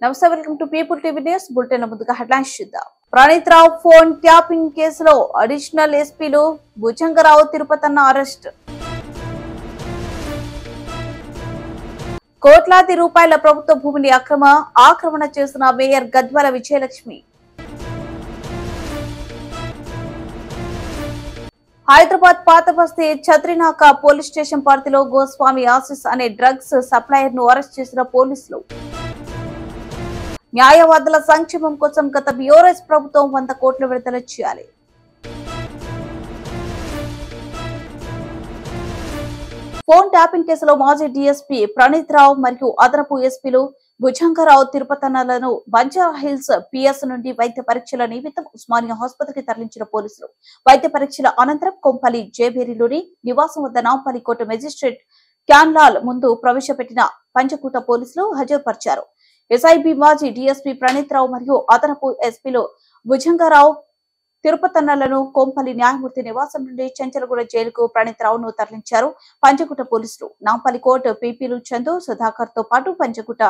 నమస్తే, welcome to people TV news bulletin. ముందుగా headlines చూద్దాం. ప్రణీత్ రావు ఫోన్ ట్యాపింగ్ కేసులో అడిషనల్ ఎస్పీలు భుజంగరావు తిరుపతన్న అరెస్ట్. కోట్లాది రూపాయల ప్రభుత్వ భూమిని ఆక్రమణ చేసిన మేయర్ గద్వాల విజయలక్ష్మి. హైదరాబాద్ పాత బస్తీ ఛత్రినాక పోలీస్ స్టేషన్ పరిధిలో గోస్వామి ఆశిస్ అనే డ్రగ్స్ సప్లయర్ ను అరెస్ట్ చేసిన పోలీసులు. న్యాయవాదుల సంక్షేమం కోసం గత బీఆర్ఎస్ ప్రభుత్వం 100 కోట్లు విడుదల చేయాలి. ఫోన్ ట్యాపింగ్ కేసులో మాజీ డీఎస్పీ ప్రణీత్ రావు మరియు అదనపు ఎస్పీలు భుజంగరావు తిరుపతన్నలను బంజారాహిల్స్ పిఎస్ నుండి వైద్య పరీక్షల నిమిత్తం ఉస్మానియా ఆసుపత్రికి తరలించిన పోలీసులు వైద్య పరీక్షల అనంతరం కొంపల్లి జేబేరిలోని నివాసం వద్ద నాంపల్లి కోర్టు మెజిస్ట్రేట్ క్యాన్లాల్ ముందు ప్రవేశపెట్టిన పంచకూట పోలీసులు హాజరుపరిచారు. ఎస్ఐబి మాజీ డీఎస్పీ ప్రణీత్ రావు మరియు అదనపు ఎస్పీలు భుజంగరావు తిరుపతన్నలను కొంపల్లి న్యాయమూర్తి నివాసం నుండి చెంచలగూడ జైలుకు ప్రణీత్ రావును తరలించారు. పంచకుట పోలీసులు నాంపల్లి కోర్టు పీపీలు చందు సుధాకర్ తో పాటు పంచకుట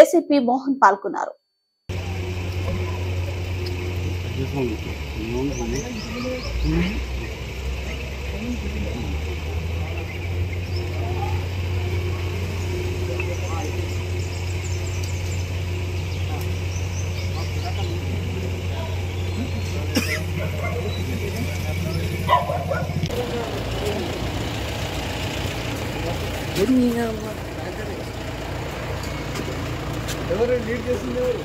ఏసీపీ మోహన్ పాల్గొన్నారు. ఎవరు లీడ్ చేసింది? ఎవరు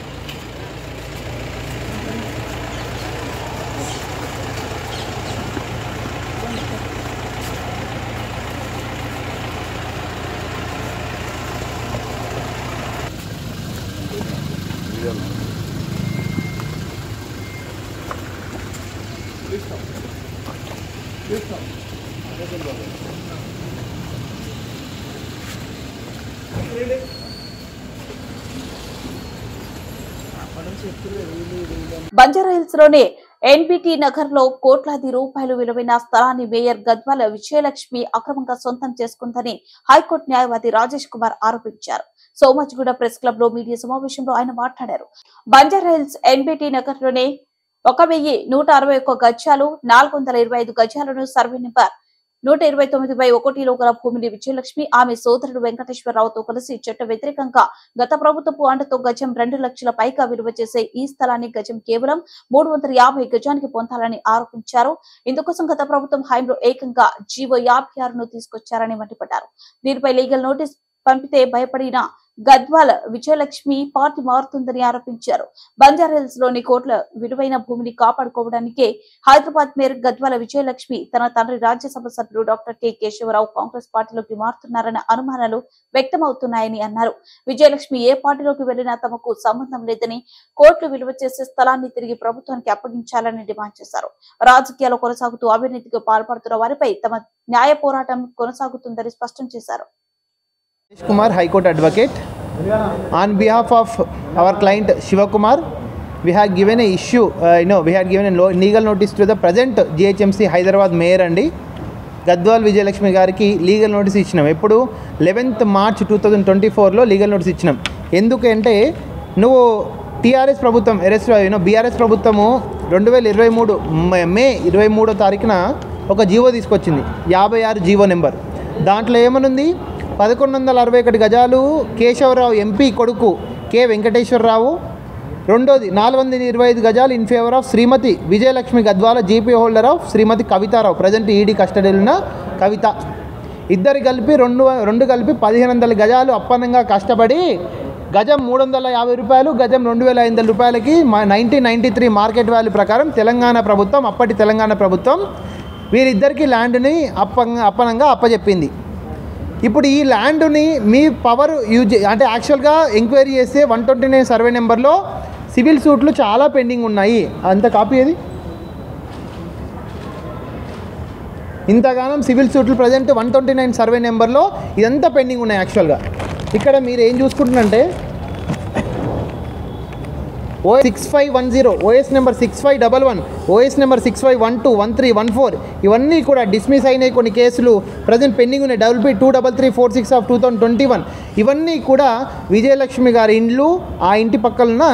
బంజారాహిల్స్ లోని ఎన్బిటి నగర్ లో కోట్లాది రూపాయలు విలువైన స్థలాన్ని మేయర్ గద్వాల విజయలక్ష్మి అక్రమంగా సొంతం చేసుకుందని హైకోర్టు న్యాయవాది రాజేష్ కుమార్ ఆరోపించారు. సోమాజిగూడ ప్రెస్ క్లబ్ లో మీడియా సమావేశంలో ఆయన మాట్లాడారు. బంజారాహిల్స్ ఎన్బిటి నగర్ లోనే 1161 గజాలు 425 గజాలను సర్వే నెంబర్ 129/1లో గల భూమిని విజయలక్ష్మి ఆమె సోదరుడు వెంకటేశ్వరరావుతో కలిసి చట్ట వ్యతిరేకంగా గత ప్రభుత్వపు అండతో గజం 2 లక్షల పైగా విలువ చేసే ఈ స్థలాన్ని గజం కేవలం 350 గజానికి పొందాలని ఆరోపించారు. ఇందుకోసం గత ప్రభుత్వం హయాంలో ఏకంగా జీవో 56ను తీసుకొచ్చారని మండిపడ్డారు. దీనిపై లీగల్ నోటీస్ పంపితే భయపడిన గద్వాల విజయలక్ష్మి పార్టీ మారుతుందని ఆరోపించారు. బంజారాహిల్స్ లోని కోట్ల విలువైన భూమిని కాపాడుకోవడానికే హైదరాబాద్ మేయర్ గద్వాల విజయలక్ష్మి తన తండ్రి రాజ్యసభ సభ్యుడు డాక్టర్ కె కేశవరావు కాంగ్రెస్ పార్టీలోకి మారుతున్నారన్న అనుమానాలు వ్యక్తమవుతున్నాయని అన్నారు. విజయలక్ష్మి ఏ పార్టీలోకి వెళ్లినా తమకు సంబంధం లేదని, కోట్లు విలువ చేసే స్థలాన్ని తిరిగి ప్రభుత్వానికి అప్పగించాలని డిమాండ్ చేశారు. రాజకీయాల్లో కొనసాగుతూ అవినీతికి పాల్పడుతున్న వారిపై తమ న్యాయ పోరాటం కొనసాగుతుందని స్పష్టం చేశారు. Kumar, High Court Advocate. On behalf of our client Shiva Kumar, we have given a issue. We had given a legal notice to the present GHMC Hyderabad Mayor and Gadwal Vijayalakshmi గారికి legal notice ఇచ్చినాం. ఎప్పుడు 11th March 2024లో legal notice ఇచ్చినాం. ఎందుకంటే నువ్వు TRS ప్రభుత్వం BRS ప్రభుత్వము 2023 మే 23వ తారీఖున ఒక జీవో తీసుకొచ్చింది, 56 జీవో నెంబర్. దాంట్లో ఏమనుంది, 1161 గజాలు కేశవరావు ఎంపీ కొడుకు కె వెంకటేశ్వరరావు, రెండోది 425 గజాలు in favour of Shrimati Vijayalakshmi Gadwal GP holder of Shrimati Kavitha Rao, present ED కస్టడీలో ఉన్న కవిత. ఇద్దరు కలిపి రెండు కలిపి 1500 గజాలు అప్పనంగా కష్టపడి గజం 350 రూపాయలు, గజం 2500 రూపాయలకి 1993 మార్కెట్ వాల్యూ ప్రకారం అప్పటి తెలంగాణ ప్రభుత్వం వీరిద్దరికి ల్యాండ్ని అప్పనంగా అప్పచెప్పింది. ఇప్పుడు ఈ ల్యాండ్ని మీ పవర్ యూజ్ అంటే యాక్చువల్గా ఎంక్వైరీ చేస్తే 129 సర్వే నెంబర్లో సివిల్ సూట్లు చాలా పెండింగ్ ఉన్నాయి. అంత కాపీ ఏది? ఇంతగానం సివిల్ సూట్లు ప్రజెంట్ 129 సర్వే నెంబర్లో ఇదంతా పెండింగ్ ఉన్నాయి. యాక్చువల్గా ఇక్కడ మీరు ఏం చూసుకుంటున్నారంటే OS 6510, OS number 6511, OS number 6512, 13, 14 ఇవన్నీ కూడా డిస్మిస్ అయినాయి. కొన్ని కేసులు ప్రజెంట్ పెండింగ్ ఉన్నాయి. WP 23346 ఆఫ్ 2021 ఇవన్నీ కూడా విజయలక్ష్మి గారి ఇండ్లు, ఆ ఇంటి పక్కన ఉన్న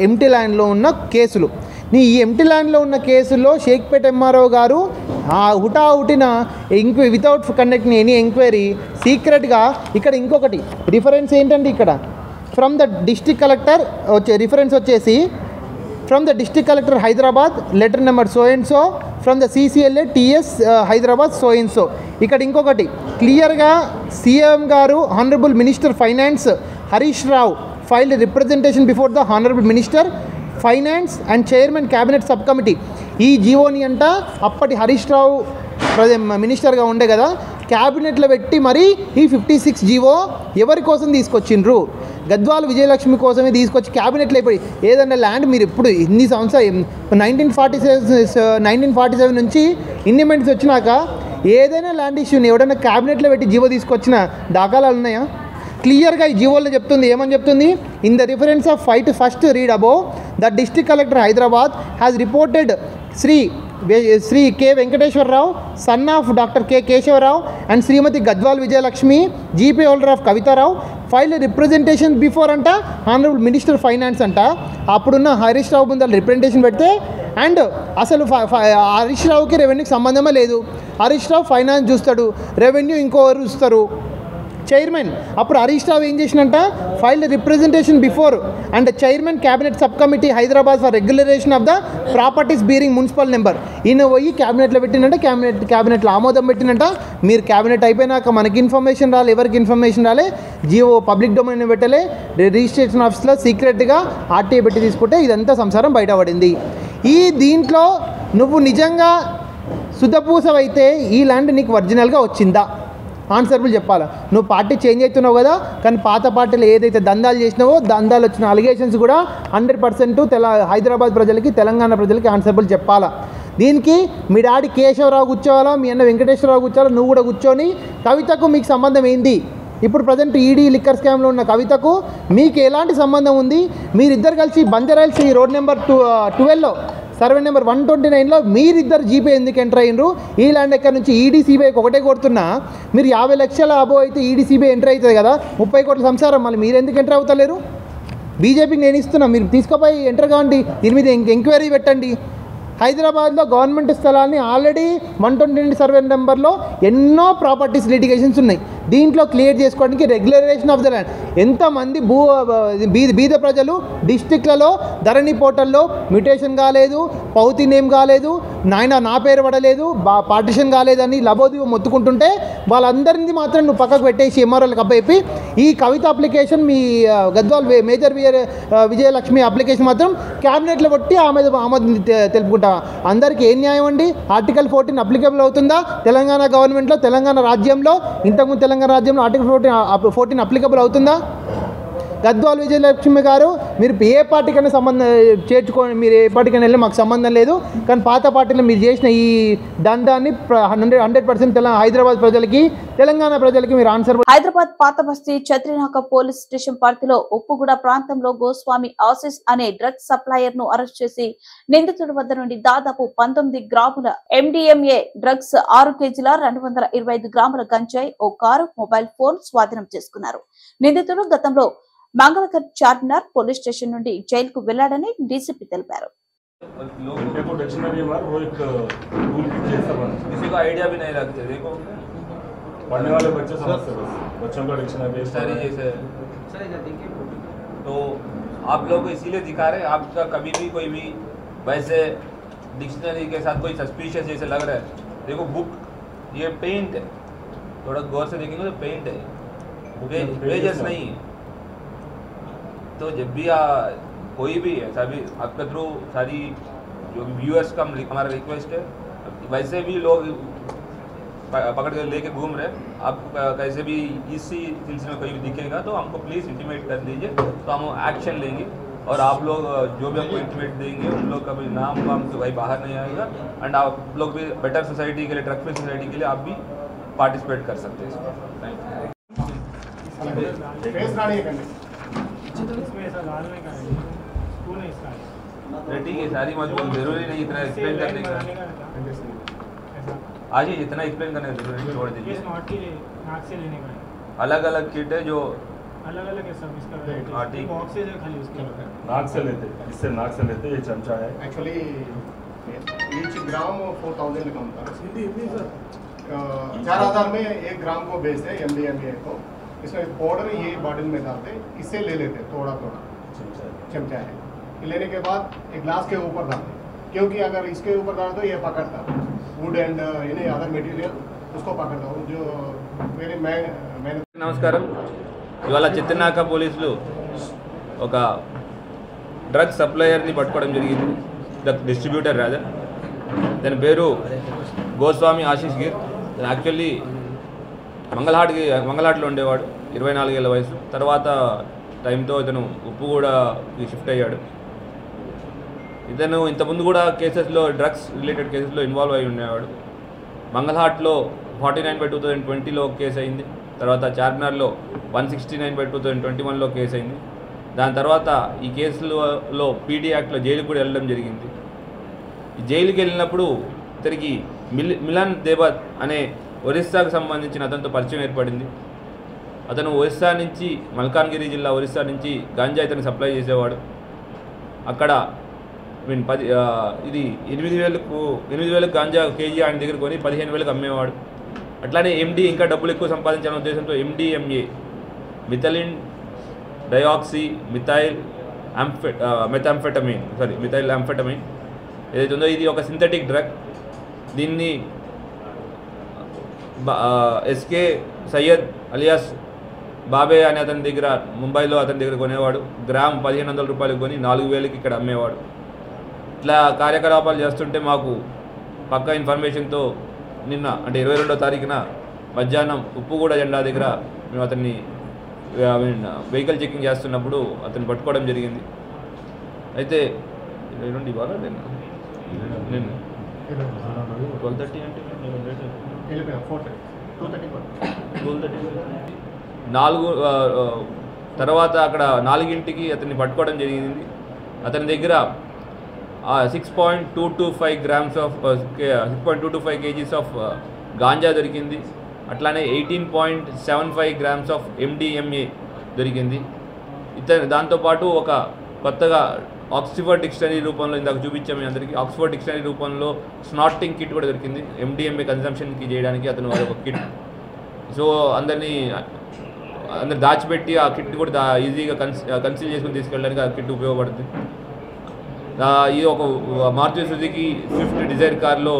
ఎంటీ ల్యాండ్లో ఉన్న కేసులు. ఈ ఎంటీ ల్యాండ్లో ఉన్న కేసుల్లో షేక్పేట్ ఎంఆర్ఓ గారు హుటాహుటిన వితౌట్ కండక్టింగ్ ఎనీ ఎంక్వైరీ సీక్రెట్గా ఇక్కడ ఇంకొకటి రిఫరెన్స్ ఏంటంటే ఇక్కడ from the district collector reference వచ్చేసి from the district collector Hyderabad letter number so and so from the CCLA TS Hyderabad so and so. ఇక్కడ ఇంకొకటి క్లియర్గా CM గారు honourable minister finance Harish Rao filed representation before the honourable minister finance and chairman cabinet sub committee. ఈ జీవోని అంట అప్పటి హరీష్ రావు మినిస్టర్గా ఉండే కదా క్యాబినెట్లో పెట్టి మరి ఈ 56 జీవో ఎవరి కోసం తీసుకొచ్చిండ్రు? గద్వాల విజయలక్ష్మి కోసమే తీసుకొచ్చి క్యాబినెట్లో అయిపోయి ఏదన్నా ల్యాండ్ మీరు ఇప్పుడు ఇన్ని సంవత్సరాలు 1947 నుంచి ఇండిపెండెన్స్ వచ్చినాక ఏదైనా ల్యాండ్ ఇష్యూని ఎవడైనా క్యాబినెట్లో పెట్టి జీవో తీసుకొచ్చిన దాఖలాలు ఉన్నాయా? క్లియర్గా ఈ జీవోలో చెప్తుంది. ఏమని చెప్తుంది? In the reference of first read above the district collector Hyderabad has reported Shri K Venkateswara Rao son of doctor K Keshava Rao and Shrimati Gadwal Vijayalakshmi GP holder of Kavitha Rao file representation before అంట హానరబుల్ మినిస్టర్ ఫైనాన్స్ అంట. అప్పుడున్న హరీష్ రావు ముందు రిప్రజెంటేషన్ పెడితే అండ్ అసలు హరీష్ రావుకి రెవెన్యూకి సంబంధమే లేదు. హరీష్ రావు ఫైనాన్స్ చూస్తాడు, రెవెన్యూ ఇంకోరు చూస్తారు, చైర్మన్. అప్పుడు హరీష్ రావు ఏం చేసినంట file representation before and chairman cabinet sub committee Hyderabad for regularisation of the properties bearing municipal number. ఈయన పోయి క్యాబినెట్లో పెట్టినంట, క్యాబినెట్లో ఆమోదం పెట్టినంట. మీరు క్యాబినెట్ అయిపోయినాక మనకి ఇన్ఫర్మేషన్ రాలే, ఎవరికి ఇన్ఫర్మేషన్ రాలే, జియో పబ్లిక్ డొమైన్ పెట్టలే, రిజిస్ట్రేషన్ ఆఫీస్లో సీక్రెట్గా RTA పెట్టి తీసుకుంటే ఇదంతా సంసారం బయటపడింది. దీంట్లో నువ్వు నిజంగా సుధపూసవైతే ఈ ల్యాండ్ నీకు ఒరిజినల్గా వచ్చిందా? ఆన్సర్బుల్ చెప్పాలా. నువ్వు పార్టీ చేంజ్ అవుతున్నావు కదా, కానీ పాత పార్టీలో ఏదైతే దందాలు చేసినావో దందాలు వచ్చిన అలిగేషన్స్ కూడా 100% హైదరాబాద్ ప్రజలకి తెలంగాణ ప్రజలకి ఆన్సర్బుల్ చెప్పాలా. దీనికి మీ డాడీ కేశవరావు కూర్చోవాలా, మీ అన్న వెంకటేశ్వరరావు కూర్చోవాలా, నువ్వు కూడా కూర్చొని కవితకు మీకు సంబంధం ఏంది? ఇప్పుడు ప్రజెంట్ ఈడీ లిక్కర్ స్కామ్లో ఉన్న కవితకు మీకు ఎలాంటి సంబంధం ఉంది? మీరిద్దరు కలిసి బంజారాయిల్స్ ఈ రోడ్ నెంబర్ 12లో సర్వే నెంబర్ 129లో మీరిద్దరు జీపే ఎందుకు ఎంటర్ అయ్యిండ్రు? ఈ ల్యాండ్ ఎక్కడి నుంచి ఈడీ సిబిఐకి ఒకటే కొడుతున్నా, మీరు 50 లక్షల అబో అయితే ఈడీ సిబిఐ ఎంటర్ అవుతుంది కదా, 30 కోట్ల సంసారం, మళ్ళీ మీరు ఎందుకు ఎంటర్ అవుతలేరు? బీజేపీకి నేను ఇస్తున్నా, మీరు తీసుకుపోయి ఎంటర్ కావండి, దీని మీద ఎంక్వైరీ పెట్టండి. హైదరాబాద్లో గవర్నమెంట్ స్థలాన్ని ఆల్రెడీ 129 సర్వే నెంబర్లో ఎన్నో ప్రాపర్టీస్ లిటిగేషన్స్ ఉన్నాయి. దీంట్లో క్లియర్ చేసుకోవడానికి రెగ్యులరేషన్ ఆఫ్ ద ల్యాండ్. ఎంతమంది బీద ప్రజలు డిస్టిక్లలో ధరణి పోర్టల్లో మ్యూటేషన్ కాలేదు, పౌతి నేమ్ కాలేదు, నా పేరు పడలేదు, పార్టిషన్ కాలేదని లబోదివో మొత్తుకుంటుంటే వాళ్ళందరినీ మాత్రం నువ్వు పక్కకు పెట్టేసి ఎంఆర్ఓలకు అప్పచెప్పి ఈ కవిత అప్లికేషన్ మీ గద్వాల్ మేజర్ విజయలక్ష్మి అప్లికేషన్ మాత్రం క్యాబినెట్లో పెట్టి ఆమె తెలుపుకుంటా. అందరికీ ఏం న్యాయం అండి? ఆర్టికల్ 14 అప్లికేబుల్ అవుతుందా తెలంగాణ గవర్నమెంట్లో, తెలంగాణ రాజ్యంలో? ఇంతకుముందు తెలంగాణ రాజ్యంలో ఆర్టికల్ 14 అప్లికేబుల్ అవుతుందా? గద్వాల్ విజయలక్ష్మి గారు, మీరు ఏ పార్టీకైనా సంబంధం చేర్చుకొని మీరు ఏ పార్టీకైనా వెళ్ళి మాకు సంబంధం లేదు, కానీ పాత పార్టీలో మీరు చేసిన ఈ దందాన్ని 100% హైదరాబాద్ ప్రజలకి, తెలంగాణ ప్రజలకి మీరు ఆన్సర్. హైదరాబాద్ పాత బస్తీ చత్రినాక పోలీస్ స్టేషన్ పరిధిలో ఉప్పుగూడ ప్రాంతంలో గోస్వామి ఆసిస్ అనే డ్రగ్స్ సప్లయర్ ను అరెస్ట్ చేసి నిందితుడి వద్ద నుండి దాదాపు 19 గ్రాముల MDMA డ్రగ్స్, 6 కేజీల 225 గ్రాముల గంజాయి, ఓ కారు, మొబైల్ ఫోన్ స్వాధీనం చేసుకున్నారు. నిందితుడు గతంలో మంగళగర్ చార్మినార్ పోలీస్ స్టేషన్ నుండి జైలుకు వెళ్లాడని డీసీపీ తెలిపారు. तो आप लोग इसीलिए दिखा रहे हैं, आपका कभी भी कोई भी वैसे डिक्शनरी के साथ कोई सस्पिशियस जैसे लग रहा है. देखो बुक ये पेंट है, थोड़ा गौर से देखेंगे तो पेंट है, पेजेस नहीं है. तो जब भी कोई भी है सभी आपके थ्रू सारी जो व्यूअर्स का हमारा रिक्वेस्ट है, वैसे भी लोग पकड़ कर लेके घूम रहे, आप कैसे भी इसी सिलसिले में कोई भी दिखेगा तो हमको प्लीज़ इंटीमेट कर दीजिए, तो हम एक्शन लेंगे. और आप लोग जो भी हमको इंटीमेट देंगे उन लोग का भी नाम वाम तो भाई बाहर नहीं आएगा. एंड आप लोग भी बेटर सोसाइटी के लिए, ड्रग फ्री सोसाइटी के लिए आप भी पार्टिसिपेट कर सकते हैं इसमें. Thank you. ठीक है, सारी मजबूत जरूरी नहीं इतना एक्सप्लेन करने का। आशीष इतना एक्सप्लेन करने का जरूरी नहीं, छोड़ दीजिए। अलग अलग किट है जो अलग अलग है सब इसका। हाँ, ठीक। बॉक्सेस है खाली उसके। नाक से लेते, इससे नाक से लेते, ये चमचा है। एक्चुअली ईच ग्राम 4000 का होता है। 4000 में 1 ग्राम को बेचते हैं MDMA को। इसमें पाउडर ये बॉटल में डालते, इससे ले लेते थोड़ा थोड़ा चमचा है। लेने के बाद एक ग्लास के ऊपर डालते, क्योंकि अगर इसके ऊपर डाल दो ये पकड़ता would and any other material उसको पकड़ता हूँ जो मेरे मैं నమస్కారం. ఇవాళ చిత్తనాక పోలీసులు ఒక డ్రగ్ సప్లయర్ని పట్టుకోవడం జరిగింది, డ్రగ్ డిస్ట్రిబ్యూటర్ రాజా. దాని పేరు గోస్వామి ఆశీష్ గిర్. యాక్చువల్లీ మంగళహాట్లో ఉండేవాడు, 24 ఏళ్ళ వయసు. తర్వాత టైంతో ఇతను ఉప్పుగూడకి షిఫ్ట్ అయ్యాడు. ఇతను ఇంతకుముందు కూడా కేసెస్లో, డ్రగ్స్ రిలేటెడ్ కేసెస్లో ఇన్వాల్వ్ అయి ఉండేవాడు. మంగళహాట్లో 49/2020లో కేసు అయింది. తర్వాత చార్మినార్లో 169/2021లో కేసు అయింది. దాని తర్వాత ఈ కేసులో PD యాక్ట్లో జైలుకి కూడా వెళ్ళడం జరిగింది. ఈ జైలుకి వెళ్ళినప్పుడు ఇతనికి మిలన్ దేబత్ అనే ఒరిస్సాకు సంబంధించిన అతనితో పరిచయం ఏర్పడింది. అతను ఒరిస్సా నుంచి, మల్కాన్గిరి జిల్లా ఒరిస్సా నుంచి గాంజా ఇతను సప్లై చేసేవాడు. అక్కడ ఇది 8,000 గాంజా కేజీ ఆయన దగ్గర కొని 15,000 అమ్మేవాడు. అట్లానే MD ఇంకా డబ్బులు ఎక్కువ సంపాదించాలనే ఉద్దేశంతో MDMA, మిథలిన్ డయాక్సీ మిథైల్ యాంఫెటమిన్ ఏదైతే ఉందో ఇది ఒక సింథటిక్ డ్రగ్. దీన్ని SK సయ్యద్ అలియాస్ బాబే అనే అతని దగ్గర, ముంబైలో అతని దగ్గర కొనేవాడు. గ్రామ్ 1,500 రూపాయలకు కొని 4,000కి ఇక్కడ అమ్మేవాడు. ఇట్లా కార్యకలాపాలు చేస్తుంటే మాకు పక్కా ఇన్ఫర్మేషన్తో నిన్న అంటే 22వ తారీఖున మధ్యాహ్నం ఉప్పుగూడ జెండా దగ్గర మేము అతన్ని వెహికల్ చెకింగ్ చేస్తున్నప్పుడు అతన్ని పట్టుకోవడం జరిగింది. అయితే ఇవాళ నిన్న 12:30 అంటే 4 తర్వాత అక్కడ 4ంటికి అతన్ని పట్టుకోవడం జరిగింది. అతని దగ్గర 6.225 grams of 6.225 kgs of ganja దొరికింది. అట్లానే 18.75 గ్రామ్స్ ఆఫ్ MDMA దొరికింది. దాంతోపాటు ఒక కొత్తగా ఆక్స్ఫర్డ్ డిక్షనరీ రూపంలో, ఇందాక చూపించాము మీ అందరికీ, ఆక్స్ఫర్డ్ డిక్షనరీ రూపంలో స్నార్టింగ్ కిట్ కూడా దొరికింది. MDMA కన్సంప్షన్కి చేయడానికి అతను ఒక కిట్. సో అందరు దాచిపెట్టి ఆ కిట్ కూడా ఈజీగా కన్సీల్ చేసుకుని తీసుకెళ్ళడానికి ఆ కిట్ ఉపయోగపడుతుంది. ఇది ఒక మారుతి సుజుకి స్విఫ్ట్ డిజైర్ కార్లో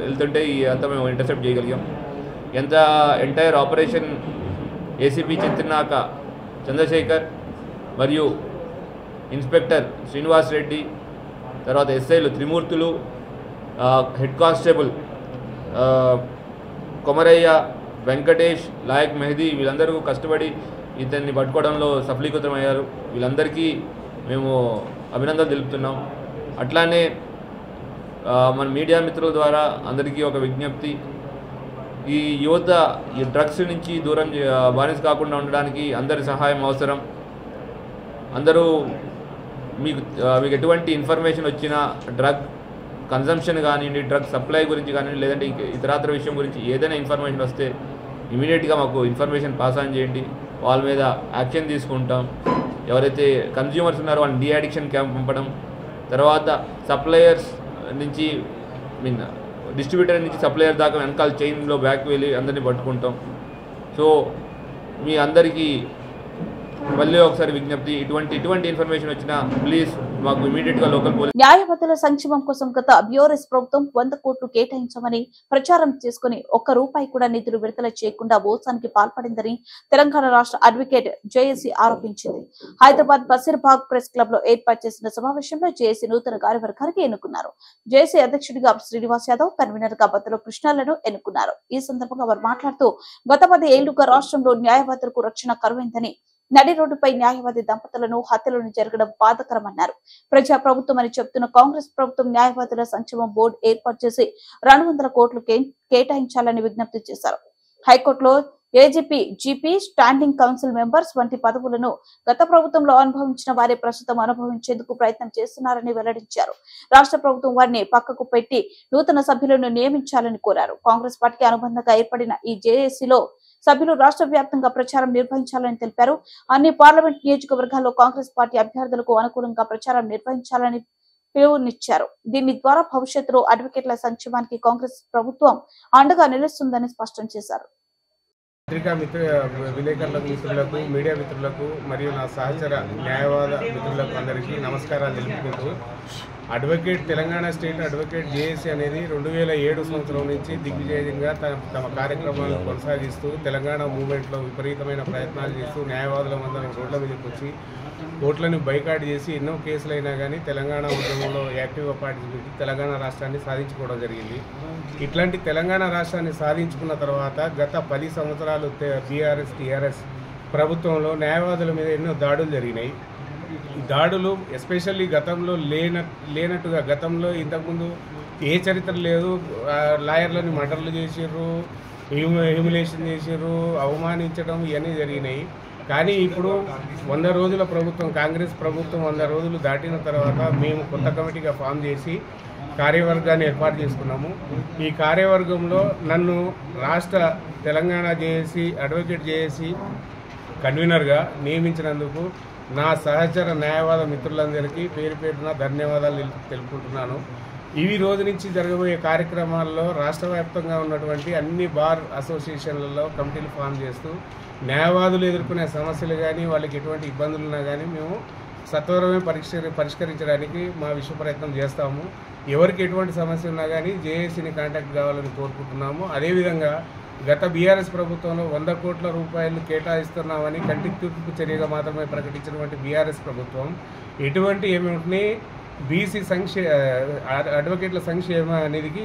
వెళ్తుంటే అంతా మేము ఇంటర్సెప్ట్ చేయగలిగాం. Entire operation ACP Chitranaka Chandrashekar మరియు ఇన్స్పెక్టర్ శ్రీనివాస్ రెడ్డి, తర్వాత SIలు త్రిమూర్తులు, హెడ్ కానిస్టేబుల్ కొమరయ్య, వెంకటేష్, లాయక్ మెహదీ వీళ్ళందరూ కష్టపడి ఇతన్ని పట్టుకోవడంలో సఫలీకృతమయ్యారు. వీళ్ళందరికీ మేము అభినందనలు తెలుపుతున్నాం. అట్లానే మన మీడియా మిత్రుల ద్వారా అందరికీ ఒక విజ్ఞప్తి, ఈ యువత ఈ డ్రగ్స్ నుంచి దూరం బానిస కాకుండా ఉండడానికి అందరి సహాయం అవసరం. అందరూ మీకు ఎటువంటి ఇన్ఫర్మేషన్ వచ్చినా, డ్రగ్ కన్జంప్షన్ కానివ్వండి, డ్రగ్ సప్లై గురించి కానివ్వండి, లేదంటే ఇతరాతర విషయం గురించి ఏదైనా ఇన్ఫర్మేషన్ వస్తే ఇమీడియట్గా మాకు ఇన్ఫర్మేషన్ పాస్ ఆన్ చేయండి. వాళ్ళ మీద యాక్షన్ తీసుకుంటాం. ఎవరైతే కన్జ్యూమర్స్ ఉన్నారో వాళ్ళని డీఅడిక్షన్ క్యాంప్ పంపడం, తర్వాత సప్లయర్స్ నుంచి డిస్ట్రిబ్యూటర్ నుంచి సప్లయర్ దాకా వెనకాల చైన్లో బ్యాక్ వెళ్ళి అందరినీ పట్టుకుంటాం. సో మీ అందరికీ మళ్ళీ ఒకసారి విజ్ఞప్తి, ఇటువంటి ఇన్ఫర్మేషన్ వచ్చినా ప్లీజ్ మాకు ఇమీడియట్ గా లోకల్ పోలీస్. న్యాయవాదుల సంక్షేమం కోసం గత BRS ప్రభుత్వం 100 కోట్లు కేటాయించామని ప్రచారం చేసుకుని ₹1 కూడా నిధులు విడుదల చేయకుండా మోసానికి పాల్పడిందని తెలంగాణ రాష్ట్ర అడ్వకేట్ జేఏసీ ఆరోపించింది. హైదరాబాద్ బషీర్బాగ్ ప్రెస్ క్లబ్ లో ఏర్పాటు చేసిన సమావేశంలో జేఏసీ నూతన కార్యవర్గానికి ఎన్నుకున్నారు. జేఏసీ అధ్యక్షుడిగా శ్రీనివాస్ యాదవ్, కన్వీనర్ గా బద్దలో కృష్ణాలను ఎన్నుకున్నారు. ఈ సందర్భంగా వారు మాట్లాడుతూ గత 10 ఏళ్లుగా రాష్ట్రంలో న్యాయవాదులకు రక్షణ కరువైందని, నడి రోడ్డుపై న్యాయవాది దంపతులను హత్యలను జరగడం బాధాకరమన్నారు. ప్రజా ప్రభుత్వం అని చెప్తున్న కాంగ్రెస్ ప్రభుత్వం న్యాయవాదుల సంక్షేమం బోర్డు ఏర్పాటు చేసి 200 కోట్లు కేటాయించాలని విజ్ఞప్తి చేశారు. హైకోర్టులో AGP, GP, standing council members వంటి పదవులను గత ప్రభుత్వంలో అనుభవించిన వారే ప్రస్తుతం అనుభవించేందుకు ప్రయత్నం చేస్తున్నారని వెల్లడించారు. రాష్ట్ర ప్రభుత్వం వారిని పక్కకు పెట్టి నూతన సభ్యులను నియమించాలని కోరారు. కాంగ్రెస్ పార్టీకి అనుబంధంగా ఏర్పడిన ఈ జేఏసీలో సభ్యులు రాష్ట్ర వ్యాప్తంగా ప్రచారం నిర్వహించాలని తెలిపారు. అన్ని పార్లమెంట్ నియోజకవర్గాల్లో కాంగ్రెస్ పార్టీ అభ్యర్థులకు అనుకూలంగా ప్రచారం నిర్వహించాలని పిలుపునిచ్చారు. దీని ద్వారా భవిష్యత్తులో అడ్వకేట్ల సంక్షేమానికి కాంగ్రెస్ ప్రభుత్వం అండగా నిలుస్తుందని స్పష్టం చేశారు. పత్రికా విలేకరులకు మిత్రులకు, మీడియా మిత్రులకు మరియు నా సహచర న్యాయవాద మిత్రులకు అందరికీ నమస్కారాలు తెలుపుకుంటూ, తెలంగాణ స్టేట్ అడ్వకేట్ జేఏసీ అనేది 2007 సంవత్సరం నుంచి దిగ్విజయంగా తమ కార్యక్రమాలను కొనసాగిస్తూ తెలంగాణ మూవ్మెంట్లో విపరీతమైన ప్రయత్నాలు చేస్తూ న్యాయవాదుల అందరం రోడ్ల మీదకి వచ్చి కోర్టులను బైకాట్ చేసి ఎన్నో కేసులైనా కానీ తెలంగాణ ఉద్యమంలో యాక్టివ్గా పార్టిసిపేట్ తెలంగాణ రాష్ట్రాన్ని సాధించుకోవడం జరిగింది. ఇట్లాంటి తెలంగాణ రాష్ట్రాన్ని సాధించుకున్న తర్వాత గత 10 సంవత్సరాలు బీఆర్ఎస్ టీఆర్ఎస్ ప్రభుత్వంలో న్యాయవాదుల మీద ఎన్నో దాడులు జరిగినాయి. ఈ దాడులు ఎస్పెషల్లీ గతంలో లేనట్టుగా గతంలో ఇంతకుముందు ఏ చరిత్ర లేదు. లాయర్లని మర్డర్లు చేసిర్రు, హ్యూమిలేషన్ చేసిర్రు, అవమానించడం ఇవన్నీ జరిగినాయి. కానీ ఇప్పుడు 100 రోజుల ప్రభుత్వం, కాంగ్రెస్ ప్రభుత్వం 100 రోజులు దాటిన తర్వాత మేము కొత్త కమిటీగా ఫామ్ చేసి కార్యవర్గాన్ని ఏర్పాటు చేసుకున్నాము. ఈ కార్యవర్గంలో నన్ను రాష్ట్ర తెలంగాణ జేఏసీ అడ్వకేట్ జేఏసీ కన్వీనర్గా నియమించినందుకు నా సహచర న్యాయవాద మిత్రులందరికీ పేరు పేరున ధన్యవాదాలు తెలుపుకుంటున్నాను. ఈ రోజు నుంచి జరగబోయే కార్యక్రమాల్లో రాష్ట్ర వ్యాప్తంగా ఉన్నటువంటి అన్ని బార్ అసోసియేషన్లలో కమిటీలు ఫామ్ చేస్తూ న్యాయవాదులు ఎదుర్కొనే సమస్యలు కానీ వాళ్ళకి ఎటువంటి ఇబ్బందులు ఉన్నా కానీ మేము సత్వరమే పరిష్కరించడానికి మా విశ్వ ప్రయత్నం చేస్తాము. ఎవరికి ఎటువంటి సమస్య ఉన్నా కానీ జేఏసీని కాంటాక్ట్ కావాలని కోరుకుంటున్నాము. అదేవిధంగా గత బీఆర్ఎస్ ప్రభుత్వంలో 100 కోట్ల రూపాయలు కేటాయిస్తున్నామని కంటి తూర్పు చర్యగా మాత్రమే ప్రకటించినటువంటి బీఆర్ఎస్ ప్రభుత్వం ఎటువంటి ఏమిటి బీసీ అడ్వకేట్ల సంక్షేమ నిధికి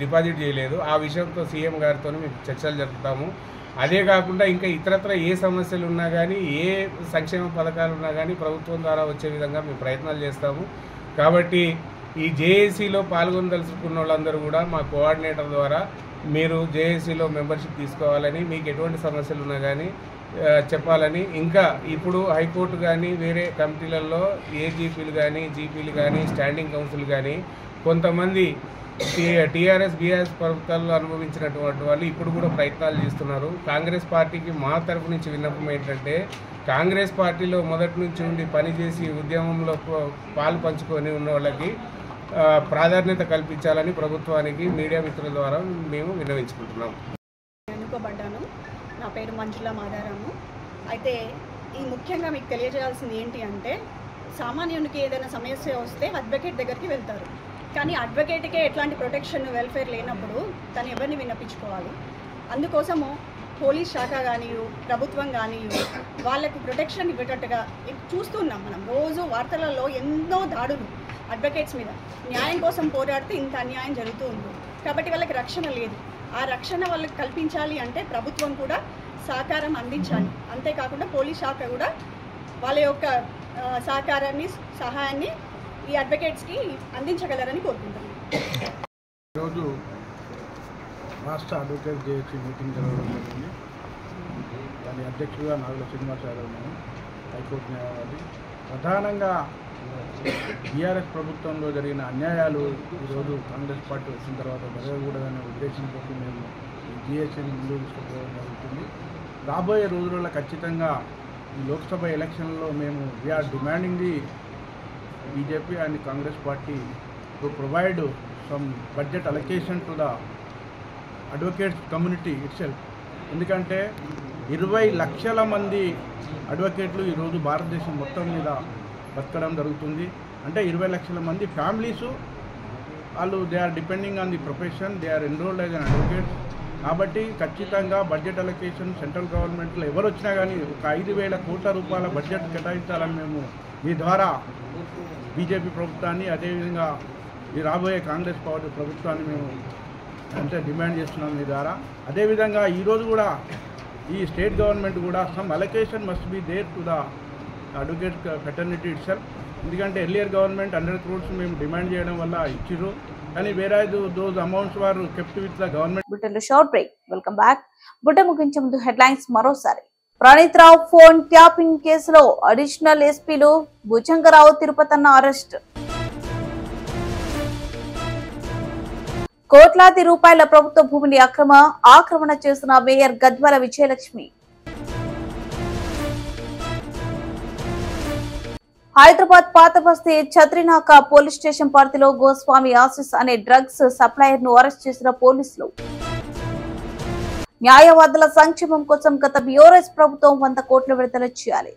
డిపాజిట్ చేయలేదు. ఆ విషయంతో సీఎం గారితో మేము చర్చలు జరుపుతాము. అదే కాకుండా ఇంకా ఇతరత్ర ఏ సమస్యలు ఉన్నా కానీ ఏ సంక్షేమ పథకాలు ఉన్నా కానీ ప్రభుత్వం ద్వారా వచ్చే విధంగా మేము ప్రయత్నాలు చేస్తాము. కాబట్టి ఈ జేఏసీలో పాల్గొనదలుచుకున్న వాళ్ళందరూ కూడా మా కోఆర్డినేటర్ ద్వారా మీరు జేఏసీలో మెంబర్షిప్ తీసుకోవాలని, మీకు ఎటువంటి సమస్యలు ఉన్నా కానీ చెప్పాలని, ఇంకా ఇప్పుడు హైకోర్టు కానీ వేరే కమిటీలలో ఏజీపీలు కానీ జీపీలు కానీ స్టాండింగ్ కౌన్సిల్ కానీ కొంతమంది టీఆర్ఎస్ బీఆర్ఎస్ ప్రభుత్వాల్లో అనుభవించినటువంటి వాళ్ళు ఇప్పుడు కూడా ప్రయత్నాలు చేస్తున్నారు. కాంగ్రెస్ పార్టీకి మా తరఫు నుంచి విన్నపం ఏంటంటే, కాంగ్రెస్ పార్టీలో మొదటి నుంచి ఉండి పనిచేసి ఉద్యమంలో పాలు పంచుకొని ఉన్న వాళ్ళకి ప్రాధాన్యత కల్పించాలని ప్రభుత్వానికి మీడియా మిత్రుల ద్వారా మేము విన్నవించుకుంటున్నాం. ఎన్నుకోబడ్డాను. నా పేరు మంజుల మాదారాము. అయితే ఈ ముఖ్యంగా మీకు తెలియజేయాల్సింది ఏంటి అంటే, సామాన్యునికి ఏదైనా సమస్య వస్తే అడ్వకేట్ దగ్గరికి వెళ్తారు. కానీ అడ్వకేట్కే ఎట్లాంటి ప్రొటెక్షన్ వెల్ఫేర్ లేనప్పుడు తను ఎవరిని విన్నపించుకోవాలి. అందుకోసము పోలీస్ శాఖ కానీ ప్రభుత్వం కానీ వాళ్ళకు ప్రొటెక్షన్ ఇవ్వేటట్టుగా చూస్తున్నాం. మనం రోజు వార్తలలో ఎన్నో దాడులు అడ్వకేట్స్ మీద. న్యాయం కోసం పోరాడితే ఇంత అన్యాయం జరుగుతూ ఉంది. కాబట్టి వాళ్ళకి రక్షణ లేదు. ఆ రక్షణ వాళ్ళకి కల్పించాలి అంటే ప్రభుత్వం కూడా సహకారం అందించాలి. అంతేకాకుండా పోలీస్ శాఖ కూడా వాళ్ళ యొక్క సహకారాన్ని సహాయాన్ని ఈ అడ్వకేట్స్కి అందించగలరని కోరుకుంటున్నాను. ఈరోజు రాష్ట్ర అడ్వకేట్ జేఏసీ మీటింగ్ జరగడం జరిగింది. దాని అధ్యక్షుడిగా నాగుల శ్రీనివాస్ యాదవ్ ఉన్నాను, హైకోర్టు న్యాయవాది. ప్రధానంగా బీఆర్ఎస్ ప్రభుత్వంలో జరిగిన అన్యాయాలు ఈరోజు కాంగ్రెస్ పార్టీ వచ్చిన తర్వాత జరగకూడదనే ఉద్దేశంతో మేము ఈ జేఏసీని ముందుకు తీసుకుపోవడం జరుగుతుంది. రాబోయే రోజులలో ఖచ్చితంగా ఈ లోక్సభ ఎలక్షన్లో మేము we are demanding the BJP and Congress party to provide some budget allocation to the advocates community itself. ఎందుకంటే 20 లక్షల మంది అడ్వకేట్లు ఈరోజు భారతదేశం మొత్తం మీద బతకడం జరుగుతుంది. అంటే 20 లక్షల మంది ఫ్యామిలీసు వాళ్ళు they are depending on the profession, they are enrolled as an advocates. కాబట్టి ఖచ్చితంగా బడ్జెట్ అలొకేషన్ సెంట్రల్ గవర్నమెంట్లో ఎవరు వచ్చినా కానీ ఒక 5,000 కోట్ల రూపాయల బడ్జెట్ కేటాయించాలని మేము మీ ద్వారా బీజేపీ ప్రభుత్వాన్ని, అదేవిధంగా ఈ రాబోయే కాంగ్రెస్ పార్టీ ప్రభుత్వాన్ని మేము అంటే డిమాండ్ చేస్తున్నాం మీ ద్వారా. అదేవిధంగా ఈరోజు కూడా ఈ స్టేట్ గవర్నమెంట్ కూడా some allocation must be there to the advocate fraternity itself. ఎందుకంటే ఎర్లియర్ గవర్నమెంట్ 100 crores మేము డిమాండ్ చేయడం వల్ల ఇచ్చిర్రు. కానీ వేరే దోస్ అమౌంట్స్ వారు కెప్ట్ విత్ ద గవర్నమెంట్. బుట్టెలో షార్ట్ బ్రేక్. Welcome back. బుట్ట ముగించే ముందు హెడ్లైన్స్ మరోసారి. ప్రణీత్ రావు ఫోన్ ట్యాపింగ్ కేసులో అడిషనల్ ఎస్పీలు భుజంగరావు తిరుపతన్న అరెస్ట్. కోట్లాది రూపాయల ప్రభుత్వ భూమిని ఆక్రమణ చేసిన మేయర్ గద్వాల విజయలక్ష్మి. హైదరాబాద్ పాత బస్తీ ఛత్రినాక పోలీస్ స్టేషన్ పరిధిలో గోస్వామి ఆశిస్ అనే డ్రగ్స్ సప్లయర్ ను అరెస్ట్ చేసిన పోలీసులు. న్యాయవాదుల సంక్షేమం కోసం గత బీఆర్ఎస్ ప్రభుత్వం 100 కోట్లు విడుదల చేయాలి.